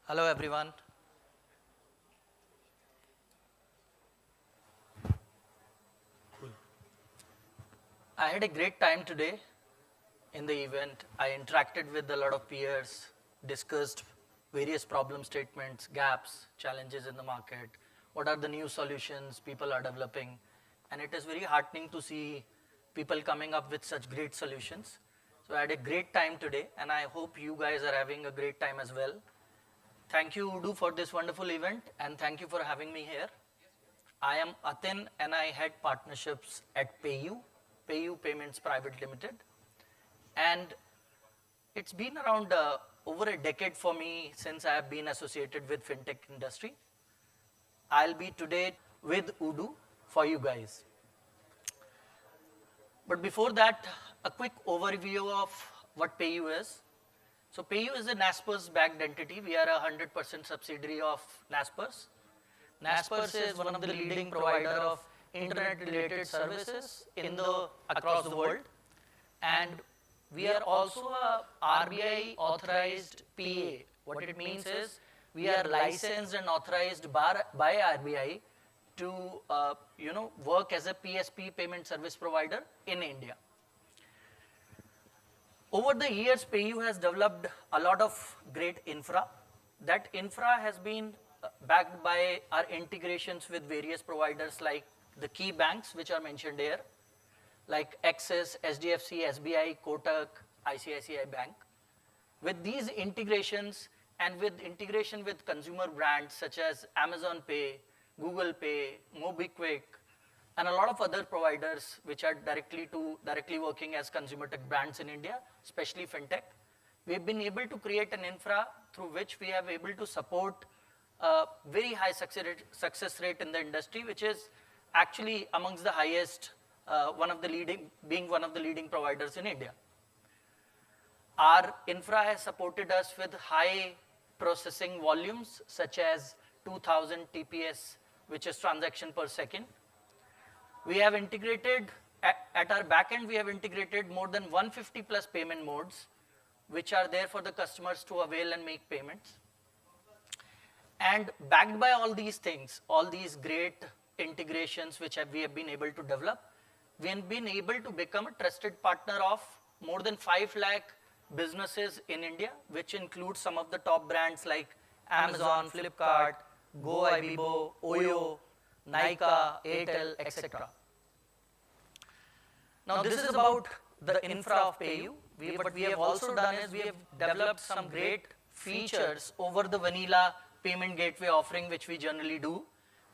Hello everyone. I had a great time today in the event. I interacted with a lot of peers, discussed various problem statements, gaps, challenges in the market, what are the new solutions people are developing, and it is very heartening to see people coming up with such great solutions. So I had a great time today, and I hope you guys are having a great time as well. Thank you, Odoo, for this wonderful event, and thank you for having me here. I am Atin, and I head partnerships at PayU Payments Private Limited. And it's been around over a decade for me since I have been associated with fintech industry. I'll be today with Odoo for you guys. But before that, a quick overview of what PayU is. So PayU is a Naspers backed entity. We are a 100% subsidiary of Naspers. Naspers is one of the leading provider of internet-related services across the world, and we are also a RBI authorized PA. What it means is we are licensed and authorized by RBI to work as a PSP payment service provider in India. Over the years, PayU has developed a lot of great infra. That infra has been backed by our integrations with various providers like the key banks, which are mentioned here, like Axis, SDFC, SBI, Kotak, ICICI Bank. With these integrations and with integration with consumer brands such as Amazon Pay, Google Pay, MobiKwik, and a lot of other providers which are directly working as consumer tech brands in India, especially fintech, we've been able to create an infra through which we have able to support very high success rate in the industry, which is actually amongst the highest, being one of the leading providers in India. Our infra has supported us with high processing volumes, such as 2000 TPS, which is transaction per second. We have integrated, at our backend, we have integrated more than 150 plus payment modes, which are there for the customers to avail and make payments. And backed by all these things, all these great integrations which we have been able to develop, we have been able to become a trusted partner of more than 5 lakh businesses in India, which includes some of the top brands like Amazon, Flipkart, GoIbibo, Oyo, Nykaa, Airtel, etc. Now this is about the infra of PayU. What we have also done is we have developed some great features over the vanilla payment gateway offering which we generally do.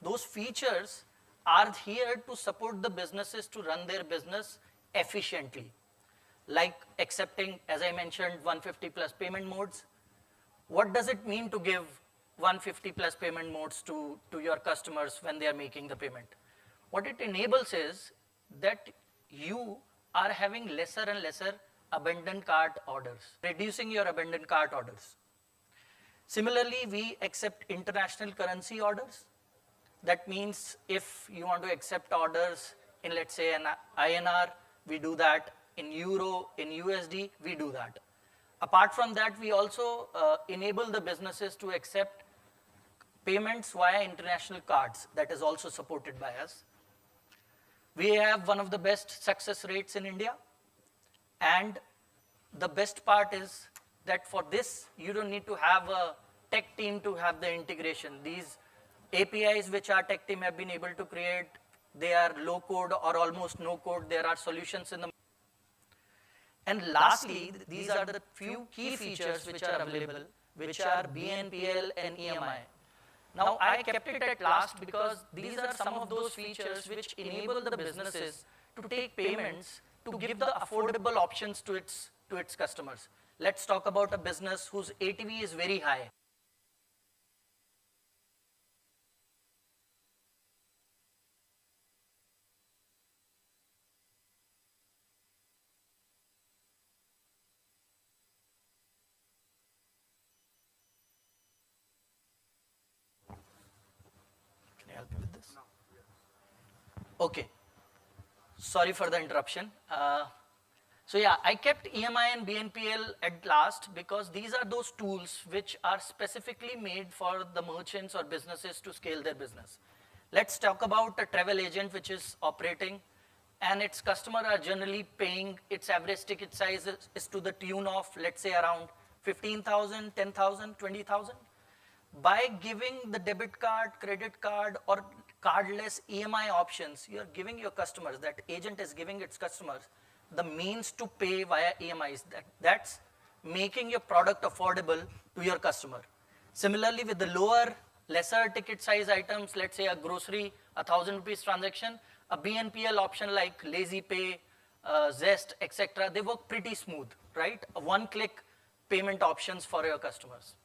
Those features are here to support the businesses to run their business efficiently, like accepting, as I mentioned, 150 plus payment modes. What does it mean to give 150 plus payment modes to your customers when they are making the payment? What it enables is that you are having lesser and lesser abandoned cart orders, reducing your abandoned cart orders. Similarly, we accept international currency orders. That means if you want to accept orders in, let's say, an INR, we do that. In Euro, in USD, we do that. Apart from that, we also enable the businesses to accept payments via international cards. That is also supported by us. We have one of the best success rates in India. And the best part is that for this, you don't need to have a tech team to have the integration. These APIs which our tech team have been able to create, they are low code or almost no code. There are solutions in the. And lastly, these are the few key features which are available, which are BNPL and EMI. Now, I kept it at last because these are some of those features which enable the businesses to take payments to give the affordable options to its customers. Let's talk about a business whose ATV is very high. Can you help me with this? Okay. Sorry for the interruption. So yeah, I kept EMI and BNPL at last because these are those tools which are specifically made for the merchants or businesses to scale their business. Let's talk about a travel agent which is operating and its customer are generally paying, its average ticket size is to the tune of, let's say, around 15,000, 10,000, 20,000. By giving the debit card, credit card, or cardless EMI options, you're giving your customers, that agent is giving its customers the means to pay via EMIs. That's making your product affordable to your customer. Similarly, with the lower, lesser ticket size items, let's say a grocery, 1,000 rupees transaction, a BNPL option like Lazy Pay, Zest, etc., they work pretty smooth, right? One-click payment options for your customers.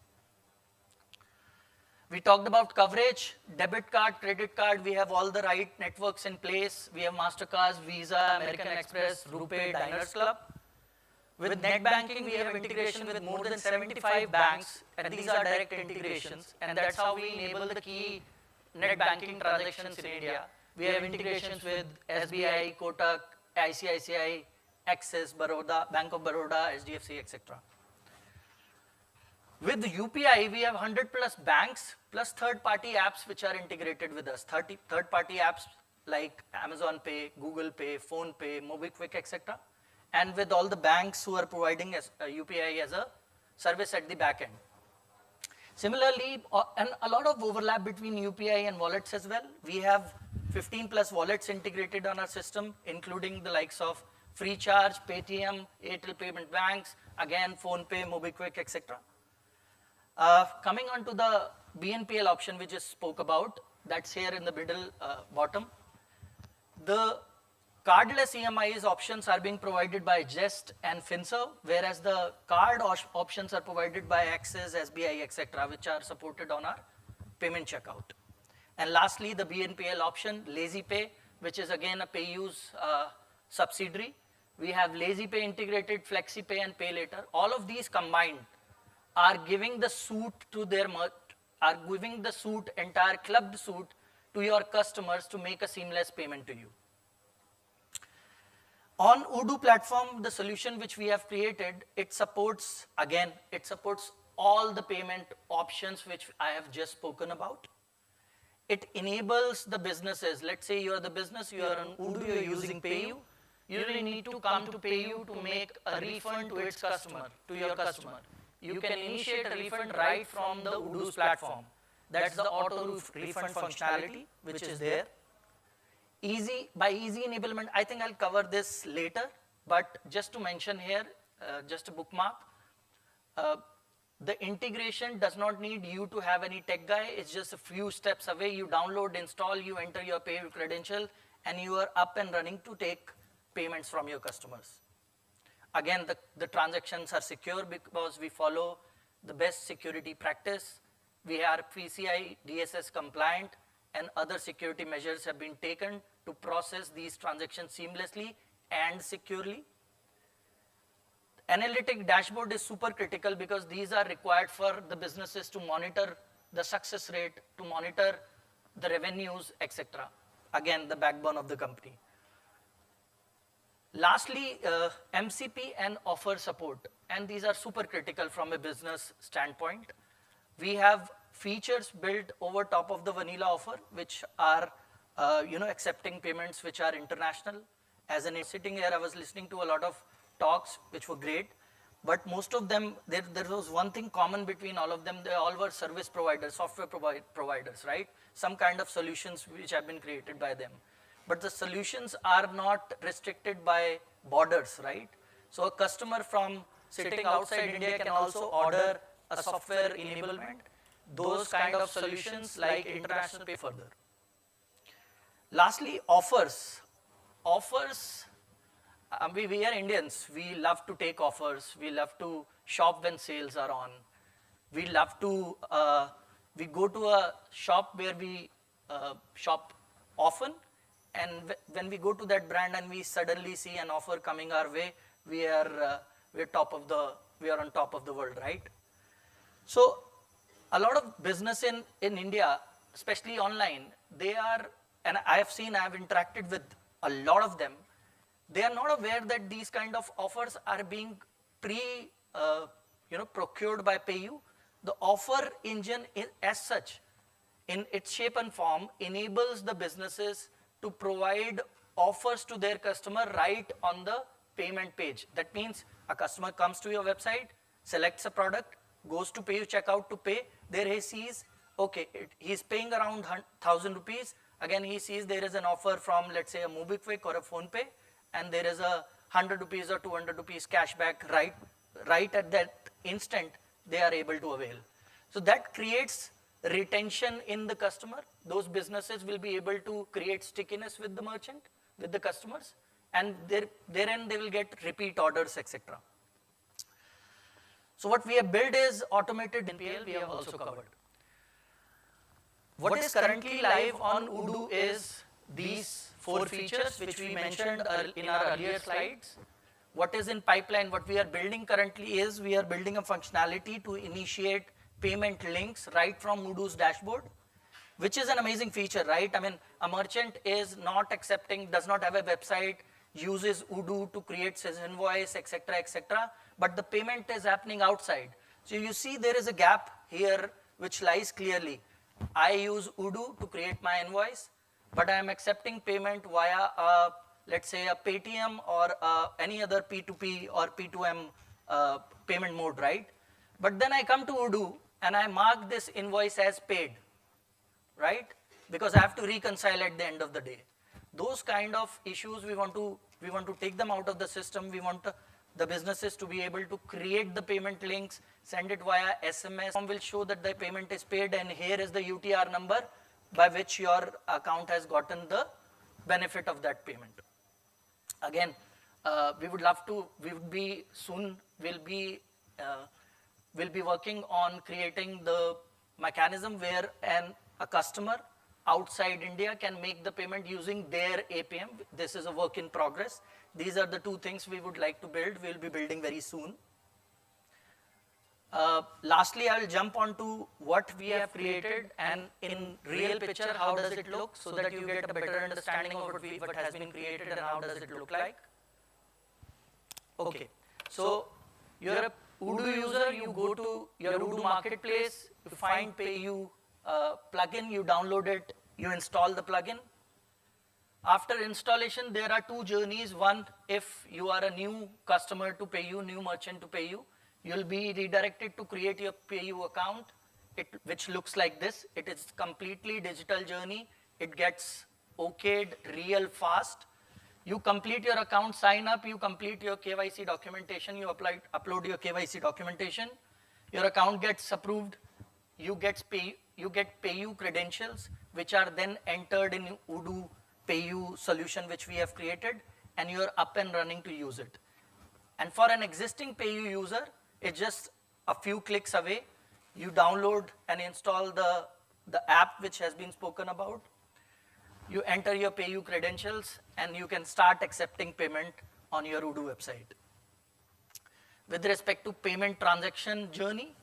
We talked about coverage, debit card, credit card, we have all the right networks in place. We have MasterCard, Visa, American Express, RuPay, Diners Club. With net banking, we have integration with more than 75 banks, and these are direct integrations, and that's how we enable the key net banking transactions in India. We have integrations with SBI, Kotak, ICICI, Axis, Baroda, Bank of Baroda, HDFC, etc. With UPI, we have 100 plus banks plus third-party apps which are integrated with us. Third-party apps like Amazon Pay, Google Pay, Phone Pay, MobiKwik, etc. And with all the banks who are providing UPI as a service at the back end. Similarly, and a lot of overlap between UPI and wallets as well. We have 15 plus wallets integrated on our system, including the likes of Freecharge, Paytm, Airtel Payment Banks, again, Phone Pay, MobiKwik, etc. Coming on to the BNPL option we just spoke about, that's here in the middle bottom. The cardless EMIs options are being provided by Jest and Finserv, whereas the card options are provided by Axis, SBI, etc., which are supported on our payment checkout. And lastly, the BNPL option, Lazy Pay, which is again a PayU's subsidiary. We have Lazy Pay integrated, Flexi Pay, and Pay Later. All of these combined are giving the suite to their entire clubbed suite to your customers to make a seamless payment to you. On Odoo platform, the solution which we have created, it supports all the payment options which I have just spoken about. It enables the businesses, let's say you are the business, you are on Odoo, you are using PayU, you really need to come to PayU to make a refund to its customer, to your customer. You can initiate a refund right from the Odoo's platform. That's the auto refund functionality which is there. By easy enablement, I think I'll cover this later, but just to mention here, just a bookmark, the integration does not need you to have any tech guy. It's just a few steps away. You download, install, you enter your PayU credential, and you are up and running to take payments from your customers. Again, the transactions are secure because we follow the best security practice. We are PCI DSS compliant, and other security measures have been taken to process these transactions seamlessly and securely. Analytic dashboard is super critical because these are required for the businesses to monitor the success rate, to monitor the revenues, etc. Again, the backbone of the company. Lastly, MCP and offer support, and these are super critical from a business standpoint. We have features built over top of the vanilla offer, which are accepting payments which are international. As an sitting here, I was listening to a lot of talks which were great, but most of them, there was one thing common between all of them. They all were service providers, software providers, right? Some kind of solutions which have been created by them. But the solutions are not restricted by borders, right? So a customer from sitting outside India can also order a software enablement. Those kind of solutions like international pay further. Lastly, offers. Offers, we are Indians. We love to take offers. We love to shop when sales are on. We love to, we go to a shop where we shop often. And when we go to that brand and we suddenly see an offer coming our way, we are on top of the world, right? So a lot of business in India, especially online, they are, and I have interacted with a lot of them, They are not aware that these kind of offers are being procured by PayU. The offer engine as such, in its shape and form, enables the businesses to provide offers to their customer right on the payment page. That means a customer comes to your website, selects a product, goes to PayU checkout to pay. There he sees, okay, he's paying around 1,000 rupees. Again, he sees there is an offer from, let's say, a MobiKwik or a PhonePe, and there is a 100 rupees or 200 rupees cashback right at that instant they are able to avail. So that creates retention in the customer. Those businesses will be able to create stickiness with the merchant, with the customers, and therein they will get repeat orders, etc. So what we have built is automated NPL, we have also covered. What is currently live on Odoo is these 4 features which we mentioned in our earlier slides. What is in pipeline, what we are building currently is we are building a functionality to initiate payment links right from Odoo's dashboard, which is an amazing feature, right? I mean, a merchant is not accepting, does not have a website, uses Odoo to create his invoice, etc., but the payment is happening outside. So you see there is a gap here which lies clearly. I use Odoo to create my invoice, but I am accepting payment via let's say a Paytm or any other P2P or P2M payment mode, right? But then I come to Odoo and I mark this invoice as paid, right? Because I have to reconcile at the end of the day. Those kind of issues we want to take them out of the system. We want the businesses to be able to create the payment links, send it via SMS. Will show that the payment is paid, and here is the UTR number by which your account has gotten the benefit of that payment. Again, we'll be working on creating the mechanism where a customer outside India can make the payment using their APM. This is a work in progress. These are the 2 things we would like to build. We'll be building very soon. Lastly, I will jump on to what we have created and in real picture, how does it look, so that you get a better understanding of what has been created and how does it look like. Okay, so you're a Odoo user, you go to your Odoo marketplace, you find PayU plugin, you download it, you install the plugin. After installation, there are 2 journeys. One, if you are a new customer to PayU, new merchant to PayU, you'll be redirected to create your PayU account, which looks like this. It is completely digital journey. It gets okayed real fast. You complete your account, sign up, you complete your KYC documentation, you upload your KYC documentation, your account gets approved, you get PayU credentials, which are then entered in Odoo PayU solution which we have created, and you're up and running to use it. And for an existing PayU user, it's just a few clicks away. You download and install the app which has been spoken about. You enter your PayU credentials and you can start accepting payment on your Odoo website. With respect to payment transaction journey,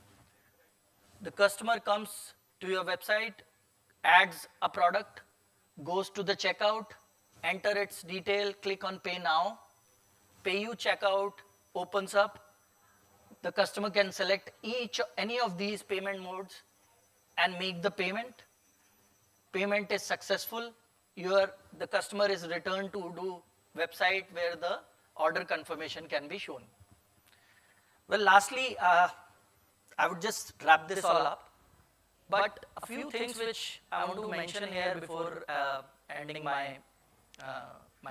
the customer comes to your website, adds a product, goes to the checkout, enter its detail, click on Pay Now. PayU checkout opens up. The customer can select any of these payment modes and make the payment. Payment is successful. The customer is returned to Odoo website where the order confirmation can be shown. Well, lastly, I would just wrap this all up. But a few things which I want to mention here before ending my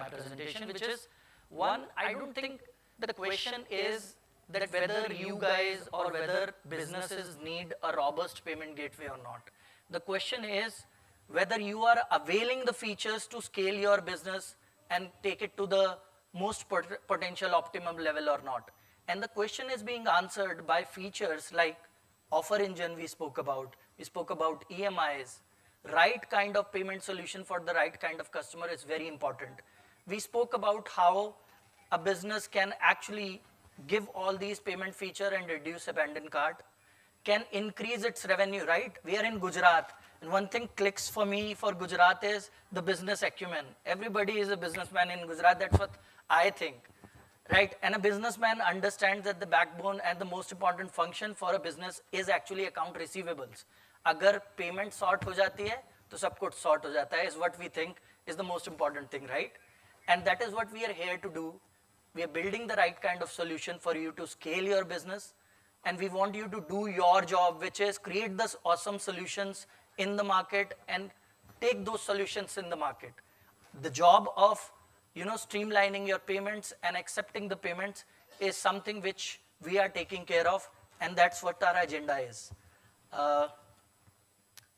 presentation, which is, one, I don't think the question is that whether you guys or whether businesses need a robust payment gateway or not. The question is whether you are availing the features to scale your business and take it to the most potential optimum level or not. And the question is being answered by features like offer engine we spoke about EMIs. Right kind of payment solution for the right kind of customer is very important. We spoke about how a business can actually give all these payment feature and reduce abandoned cart, can increase its revenue, right? We are in Gujarat, and one thing clicks for me for Gujarat is the business acumen. Everybody is a businessman in Gujarat. That's what I think, right? And a businessman understands that the backbone and the most important function for a business is actually account receivables. अगर payment sort हो जाती है, तो सब कुछ sort हो जाता है, is what we think is the most important thing, right? And that is what we are here to do. We are building the right kind of solution for you to scale your business, and we want you to do your job, which is create those awesome solutions in the market and take those solutions in the market. The job of streamlining your payments and accepting the payments is something which we are taking care of, and that's what our agenda is.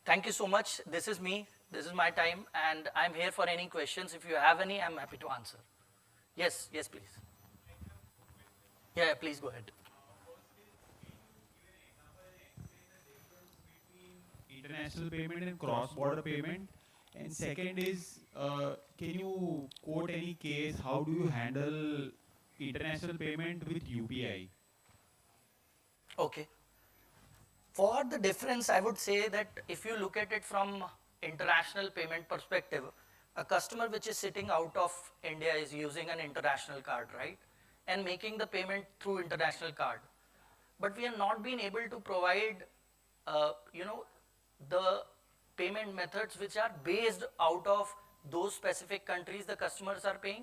Thank you so much. This is me. This is my time, and I'm here for any questions. If you have any, I'm happy to answer. Yes, yes, please. Yeah, please go ahead. International payment and cross-border payment? And second is, can you quote any case? How do you handle international payment with UPI? Okay. For the difference, I would say that if you look at it from international payment perspective, a customer which is sitting out of India is using an international card, right? And making the payment through international card. But we have not been able to provide, the payment methods which are based out of those specific countries the customers are paying.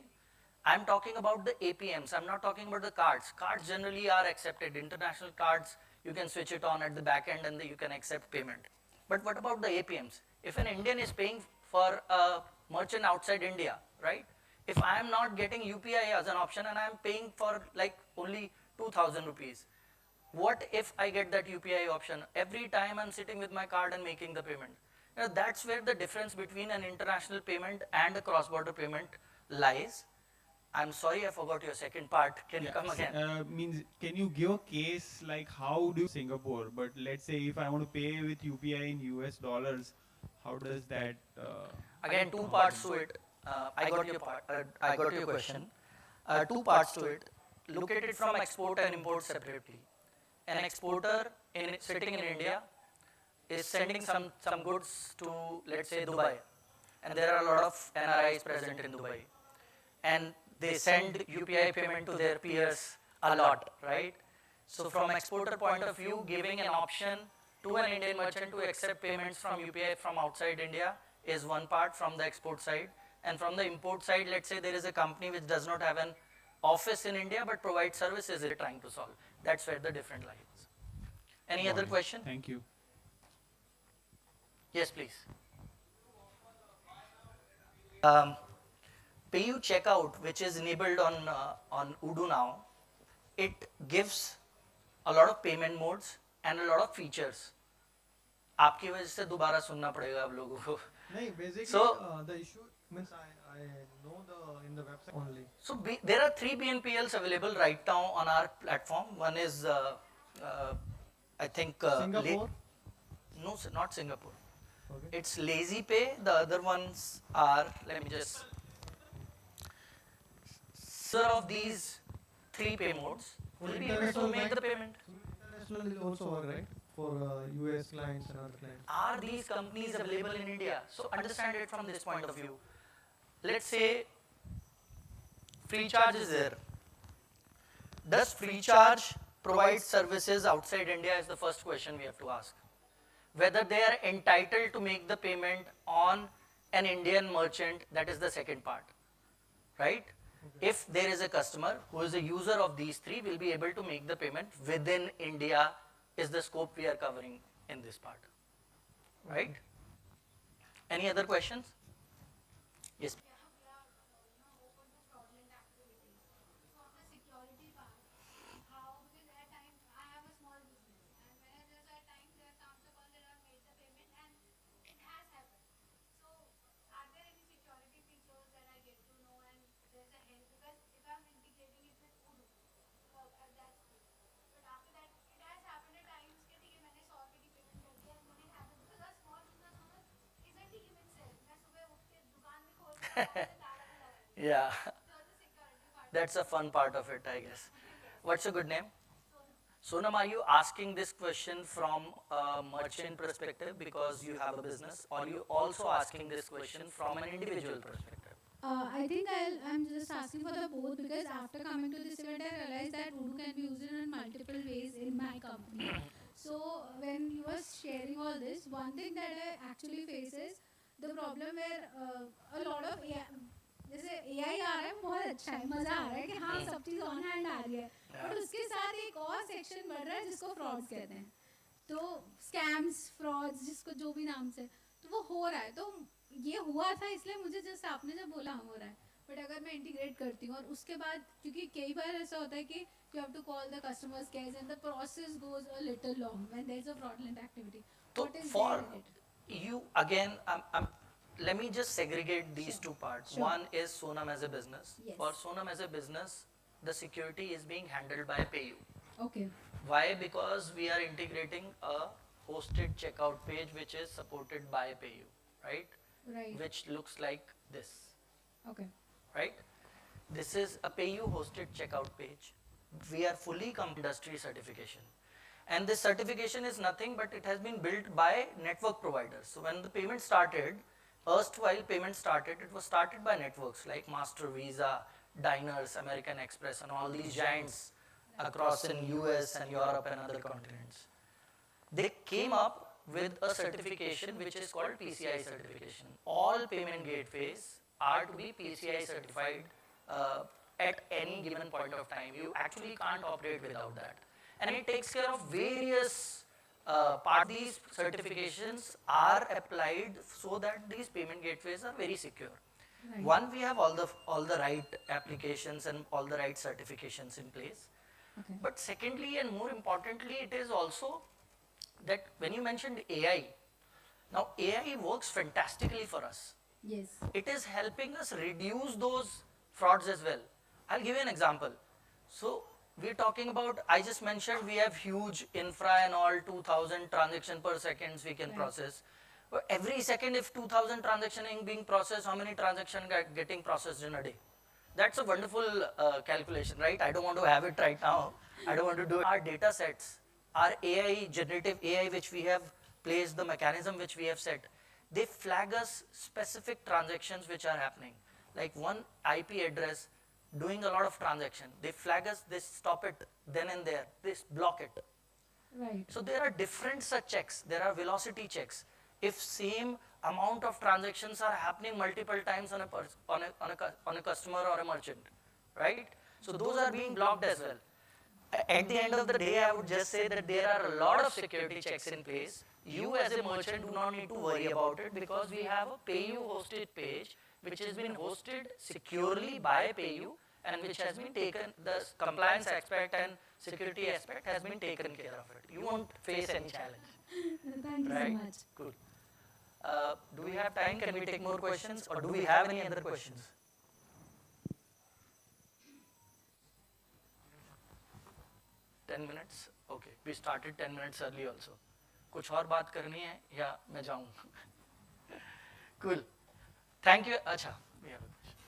I'm talking about the APMs. I'm not talking about the cards. Cards generally are accepted. International cards, you can switch it on at the back end and you can accept payment. But what about the APMs? If an Indian is paying for a merchant outside India, right? If I am not getting UPI as an option and I am paying for like only 2,000 rupees, what if I get that UPI option? Every time I'm sitting with my card and making the payment. That's where the difference between an international payment and a cross-border payment lies. I'm sorry, I forgot your second part. Can you come again? Means, can you give a case like how do Singapore? But let's say if I want to pay with UPI in US dollars, how does that? Again, two parts to it. I got your part. I got your question. Two parts to it. Look at it from export and import separately. An exporter sitting in India is sending some goods to, let's say, Dubai. And there are a lot of NRIs present in Dubai. And they send UPI payment to their peers a lot, right? So from exporter point of view, giving an option to an Indian merchant to accept payments from UPI from outside India is one part from the export side. And from the import side, let's say there is a company which does not have an office in India but provides services they're trying to solve. That's where the different lies. Any other question? Thank you. Yes, please. PayU checkout, which is enabled on Odoo now, it gives a lot of payment modes and a lot of features. आपकी वजह से दोबारा सुनना पड़ेगा आप लोगों को. नहीं, basically, So the issue means I know in the website only. So there are 3 BNPLs available right now on our platform. One is, I think, Singapore? No, not Singapore. Okay. It's Lazy Pay. The other ones are, let me just, sir, of these 3 pay modes will be able to make the payment. International will also work, right? For US clients and other clients. Are these companies available in India? So understand it from this point of view. Let's say Freecharge is there. Does Freecharge provide services outside India is the first question we have to ask. Whether they are entitled to make the payment on an Indian merchant, that is the second part, right? Okay. If there is a customer who is a user of these 3, will be able to make the payment within India is the scope we are covering in this part, right? Any other questions? Yes. Yeah, that's a fun part of it, I guess. What's your good name? Sonam, are you asking this question from a merchant perspective because you have a business, or you also asking this question from an individual perspective? I think I'm just asking for the both because after coming to this event, I realized that Odoo can be used in multiple ways in my company. So when you were sharing all this, one thing that I actually face is the problem where a lot of AI, जैसे AI आ रहा है बहुत अच्छा है मज़ा आ रहा है कि हाँ सब चीज़ ऑन हैंड आ रही है बट उसके साथ एक और सेक्शन बढ़ रहा है जिसको फ्रॉड्स कहते हैं तो स्कैम्स फ्रॉड्स जिसको जो भी नाम से तो वो हो रहा है तो ये हुआ था इसलिए मुझे जैसे आपने जब बोला हो रहा है बट अगर मैं इंटीग्रेट करती हूँ और उसके बाद क्योंकि कई बार ऐसा होता है कि you have to call the customers care and the process goes a little long when there is a fraudulent activity So what is for there in it you again, let me just segregate these Sure. two parts. Sure. One is Sonam as a business. Yes. For Sonam as a business, the security is being handled by PayU. Okay Why? Because we are integrating a hosted checkout page which is supported by PayU, right? Right Which looks like this, okay right? This is a PayU hosted checkout page. We are fully industry certification. And this certification is nothing but it has been built by network providers. So when the payment started, erstwhile payment started, it was started by networks like Master, Visa, Diners, American Express and all these giants across in US and Europe and other continents. They came up with a certification which is called PCI certification. All payment gateways are to be PCI certified at any given point of time. You actually can't operate without that. And it takes care of various parts. These certifications are applied so that these payment gateways are very secure. Right. One, we have all the right applications and all the right certifications in place. Okay. But secondly and more importantly, it is also that when you mentioned AI, now AI works fantastically for us. Yes. It is helping us reduce those frauds as well. I'll give you an example. So we're talking about, I just mentioned we have huge infra and all 2000 transaction per seconds we can Right. process. But every second if 2000 transactions being processed, how many transactions getting processed in a day? That's a wonderful calculation, right? I don't want to have it right now. I don't want to do it. Our data sets, our AI, generative AI which we have placed, the mechanism which we have set, they flag us specific transactions which are happening. Like one IP address doing a lot of transaction, they flag us, they stop it then and there, they block it. Right. So there are different such checks, there are velocity checks. If same amount of transactions are happening multiple times on a customer or a merchant, right? So those are being blocked as well. At the end of the day, I would just say that there are a lot of security checks in place. You as a merchant do not need to worry about it because we have a PayU hosted page which has been hosted securely by PayU and which has been taken, the compliance aspect and security aspect has been taken care of it. You won't face any challenge. Thank you Right? so much. Good. Do we have time? Can we take more questions or do we have any other questions? Ten minutes? Okay. We started 10 minutes early also. कुछ और बात करनी है या मैं जाऊं? Cool. Thank you. अच्छा. We have a question.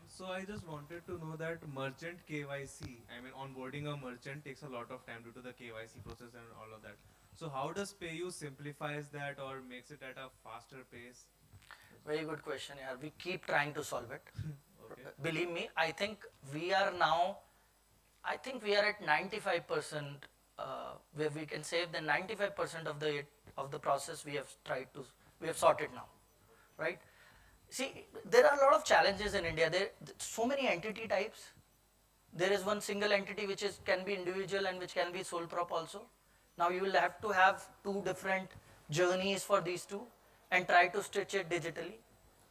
So I just wanted to know that merchant KYC, I mean onboarding a merchant takes a lot of time due to the KYC process and all of that. So how does PayU simplifies that or makes it at a faster pace? Very good question. Yeah. We keep trying to solve it. Okay. Believe me, I think we are now, I think we are at 95%, where we can say that 95% of the process we have we have sorted now, right? See, there are a lot of challenges in India. There so many entity types. There is one single entity which can be individual and which can be sole prop also. Now you will have to have two different journeys for these two and try to stitch it digitally.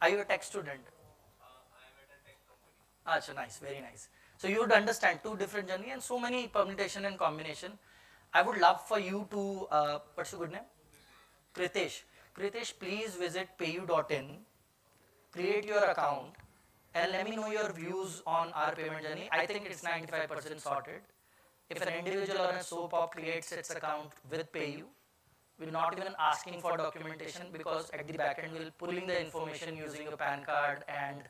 Are you a tech student? I am at a tech company. Acha, nice, very nice. So you would understand two different journey and so many permutation and combination. I would love for you to, what's your good name? Kritesh. Kritesh, please visit payu.in, create your account and let me know your views on our payment journey. I think it's 95% sorted. If an individual or a SOPOP creates its account with PayU, we're not even asking for documentation because at the back end we'll pulling the information using a PAN card and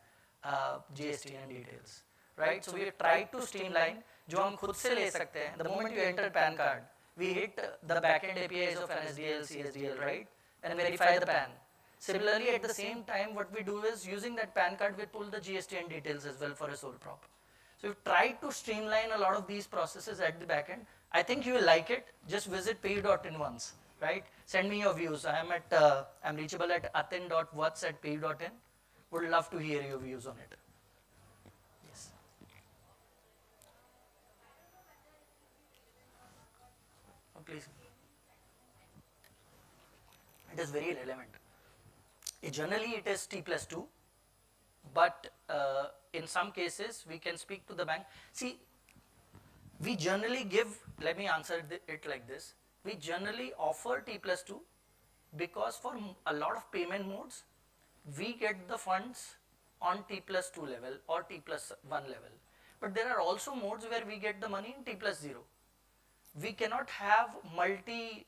GST and details, right? So we try to streamline जो हम खुद से ले सकते हैं. The moment you enter PAN card, we hit the backend APIs of NSDL, CSDL, right? And verify the PAN. Similarly, at the same time, what we do is using that PAN card, we pull the GSTN details as well for a sole prop. So we've tried to streamline a lot of these processes at the back end. I think you will like it. Just visit PayU.in once, right? Send me your views. I'm reachable at atin.vats@payu.in. Would love to hear your views on it. Yes. Oh, please. It is very relevant. Generally, it is T+2, but in some cases, we can speak to the bank. See, we generally give, let me answer it like this. We generally offer T+2 because for a lot of payment modes, we get the funds on T+2 level or T+1 level. But there are also modes where we get the money in T+0. We cannot have multi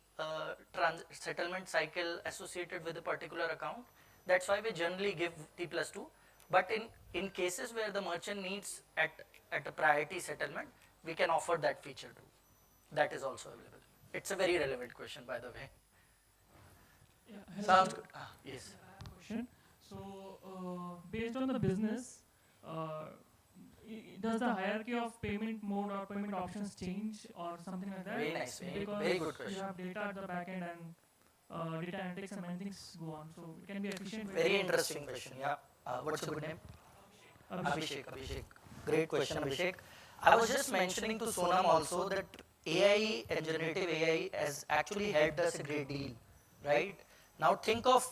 settlement cycle associated with a particular account. That's why we generally give T+2. But in cases where the merchant needs at a priority settlement, we can offer that feature too. That is also available. It's a very relevant question, by the way. Yeah, hello. Sounds good. Yes. I have a question. So, based on the business, does the hierarchy of payment mode or payment options change or something like that? Very nice. Because Very good question. you have data at the back end and data analytics and many things go on. So it can be efficient. Very interesting question. Yeah. What's your good name? Abhishek. Great question, Abhishek. I was just mentioning to Sonam also that AI and generative AI has actually helped us a great deal, right? Now think of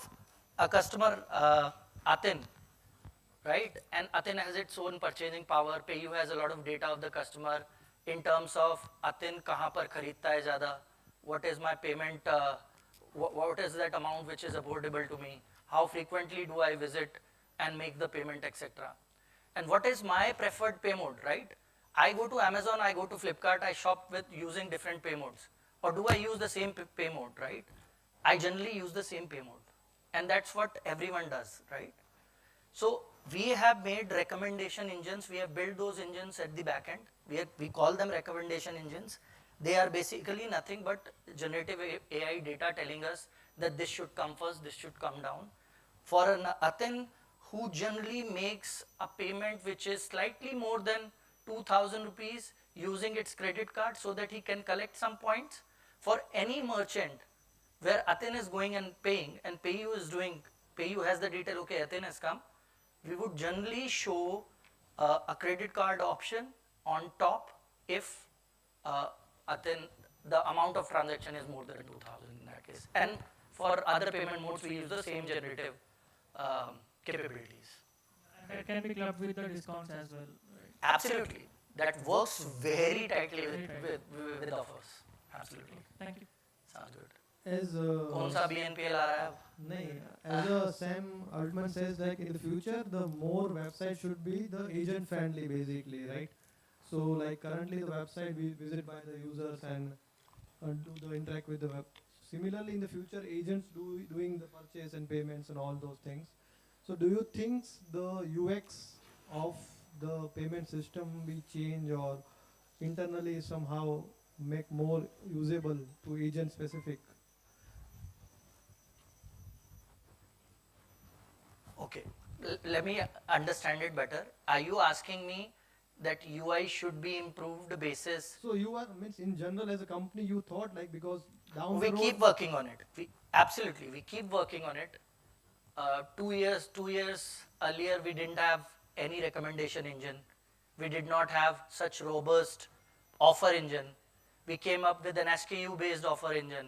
a customer, Atin, right? And Atin has its own purchasing power. PayU has a lot of data of the customer in terms of Atin kahan par khareedta hai zyada, what is my payment, what is that amount which is affordable to me, how frequently do I visit and make the payment, etc. And what is my preferred pay mode, right? I go to Amazon, I go to Flipkart, I shop with using different pay modes. Or do I use the same pay mode, right? I generally use the same pay mode. And that's what everyone does, right? So we have made recommendation engines. We have built those engines at the back end. We call them recommendation engines. They are basically nothing but generative AI data telling us that this should come first, this should come down. For an Atin who generally makes a payment which is slightly more than 2,000 rupees using its credit card so that he can collect some points, for any merchant where Atin is going and paying and PayU is doing, PayU has the detail, okay, Atin has come, we would generally show a credit card option on top if Atin, the amount of transaction is more than 2,000 in that case. And for other payment modes, we use the same generative capabilities. It can be clubbed with the discounts as well, right? Absolutely. That works very tightly with offers. Absolutely. Thank you. Sounds good. As कौन सा BNPL आ रहा है? nahi, as Sam Altman says, like in the future, the more website should be the agent friendly, basically, right? So like currently the website we visit by the users and do the interact with the web. Similarly, in the future, agents doing the purchase and payments and all those things. So do you think the UX of the payment system will change or internally somehow make more usable to agent specific? Okay. Let me understand it better. Are you asking me that UI should be improved basis? So you are, means in general as a company you thought like, because down We the road. keep working on it. Absolutely, we keep working on it. 2 years earlier, we didn't have any recommendation engine. We did not have such robust offer engine. We came up with an SKU based offer engine.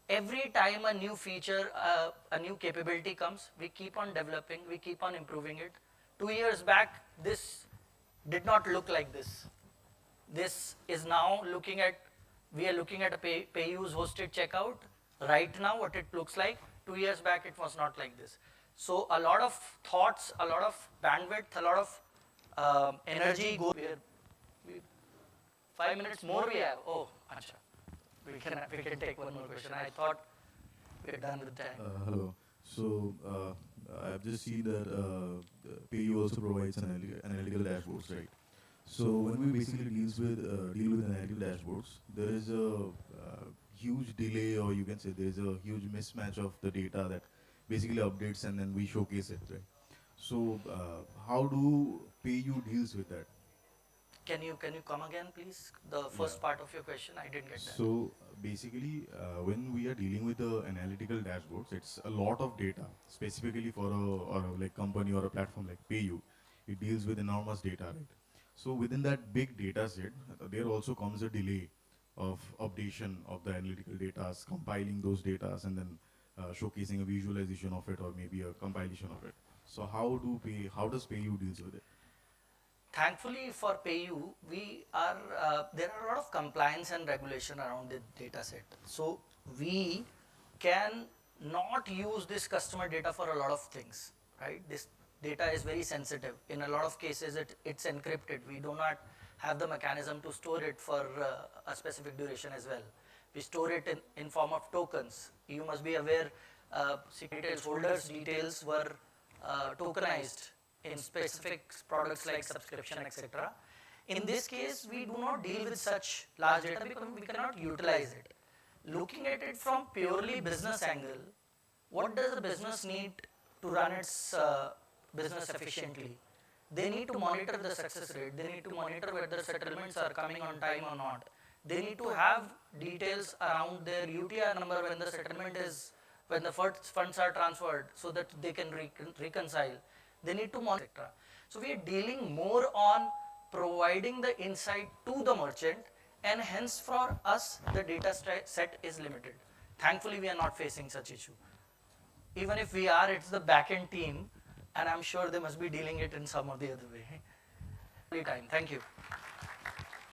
Every time a new feature, a new capability comes, we keep on developing, we keep on improving it. 2 years back, this did not look like this. This is now looking at, we are looking at a PayU's hosted checkout. Right now, what it looks like, 2 years back, it was not like this. So a lot of thoughts, a lot of bandwidth, a lot of energy goes here. 5 minutes more we have. Oh, acha. We can take one more question. I thought we're done with time. Hello. So I've just seen that PayU also provides analytical dashboards, right? So when we basically deal with analytical dashboards, there is a huge delay, or you can say there is a huge mismatch of the data that basically updates and then we showcase it, right? So how do PayU deals with that? Can you come again, please? The first part of your question, I didn't get that. So basically, when we are dealing with the analytical dashboards, it's a lot of data, specifically for a like company or a platform like PayU. It deals with enormous data, right? So within that big data set, there also comes a delay of updation of the analytical data, compiling those data, and then showcasing a visualization of it or maybe a compilation of it. So how does PayU deals with it? Thankfully for PayU, there are a lot of compliance and regulation around the data set. So we can not use this customer data for a lot of things, right? This data is very sensitive. In a lot of cases, it's encrypted. We do not have the mechanism to store it for a specific duration as well. We store it in form of tokens. You must be aware, securities holders' details were tokenized in specific products like subscription, etc. In this case, we do not deal with such large data because we cannot utilize it. Looking at it from purely business angle, what does a business need to run its business efficiently? They need to monitor the success rate. They need to monitor whether settlements are coming on time or not. They need to have details around their UTR number when the settlement is, when the funds are transferred, so that they can reconcile. They need to monitor, etc. So we are dealing more on providing the insight to the merchant, and hence for us the data set is limited. Thankfully, we are not facing such issue. Even if we are, it's the backend team, and I'm sure they must be dealing it in some or the other way. Thank you.